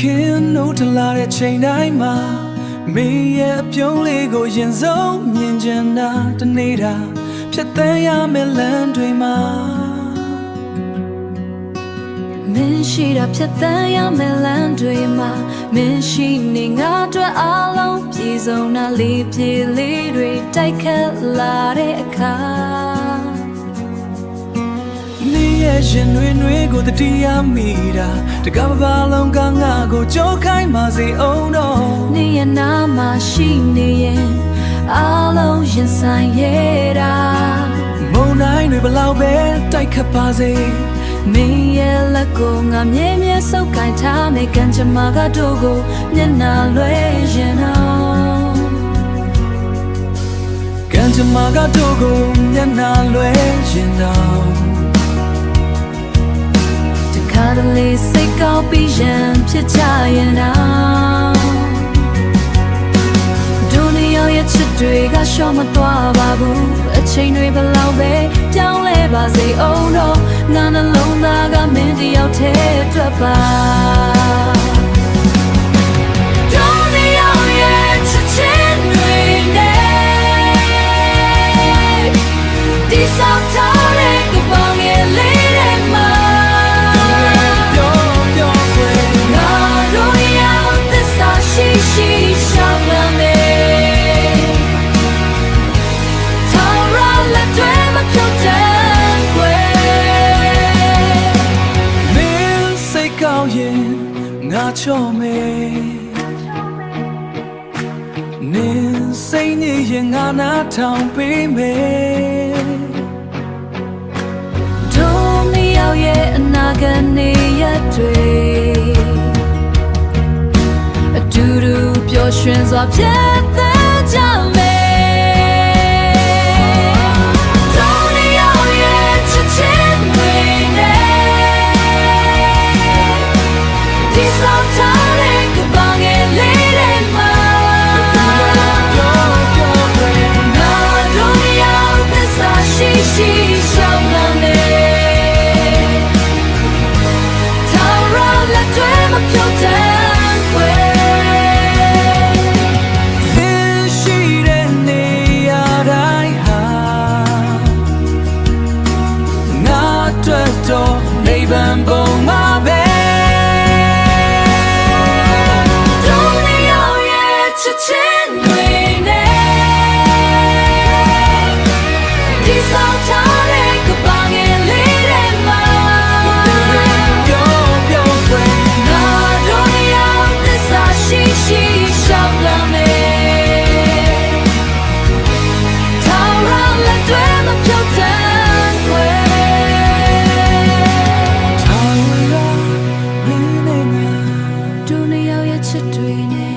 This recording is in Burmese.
ခင်နိုးထလာတဲ့ချိန်တိုင်းမှာမေရဲ့အပြုံးလေးကိုရင်ဆုံးမြင်ချင်တာတနေတာဖြတ်သန်းရမယ့်လမ်းတွေမှာမင်းရှိတာဖြတ်သန်းရမယ့်လမ်းတွေမှာမင်းရှိနေငါအတွက်အားလုံးပြေဆုံးတာလေးပြေလေးတွေတိုက်ခတ်လာတဲ့အခါနေရဲ့ရင်တွေကိုတတိယမိတာတကမ္ဘာလုံးကငါကိုကြောခိုင်းပါစေအောင်တော့နေရနာမရှိနေရင်အားလုံးရင်ဆိုင်ရတာမုန်တိုင်းတွေဘလောက်ပဲတိုက်ခတ်ပါစေမင်းရဲ့လက်ကိုငါမြဲမြဲဆုပ်ကိုင်ထားမယ်ကံကြမ္မာကတို့ကိုမျက်နှာလွှဲရင်အောင်ကံကြမ္မာကတို့ကိုမျက်နှာလွှဲရင်အောင်တခါတလေစိတ်ကောက်ပြီးရန်ဖြစ်ကြရင်အောင်ဒုနီယောရဲ့ချစ်တွေကရှော့မသွားပါဘူးအချိန်တွေဘလောက်ပဲပြောင်းလဲပါစေအောင်တော့ငါနှလုံးသားကမင်းတယောက်တည်းအတွက်ပါဒုနီယောရဲ့ချစ်ချင်းတွေနဲ့ဒီဆောက်ထားတဲ့ကပောင်ရဲ့လေးတွေမှာရှိရှောင်းလာမယ်ထောင်ရလက်တွေမဖြုတ်တမ်းွယ်မင်းစိတ်ကောင်းရင်ငါချော့မယ်နင်းစိတ်ညစ်ရင်ငါနာထောင်ပေးမယ်ဒုနီယောရဲ့အနာဂတ်နေရတွေဒူဒူပျော်ရွှင်စွာဖြတ်သန်းကြမယ်ဒုနီယောရဲ့ချစ်ချင်းတွေနဲ့ဒီဆောင်ထားတဲ့ကပောင်ငယ်လေးတွေမှာငါဒုနီယောသစ္စာရှိရှိရှောင်းလာမယ်ထောင်ရလက်တွေမဖြုတ်တမ်းနိဗ္ဗာန်ပုံမှာပဲဒုနီယောရဲ့ချစ်ချင်းတွေနဲ့ဒီဆောင်ထားတဲ့ကပောင်ငယ်လေးတွေမှာပြောခွင့်ငါဒုနီယောသစ္စာရှိရှိရှောင်းလာမယ်ထောင်ရလက်တွေမဖြုတ်တမ်းချစ်တွေနဲ့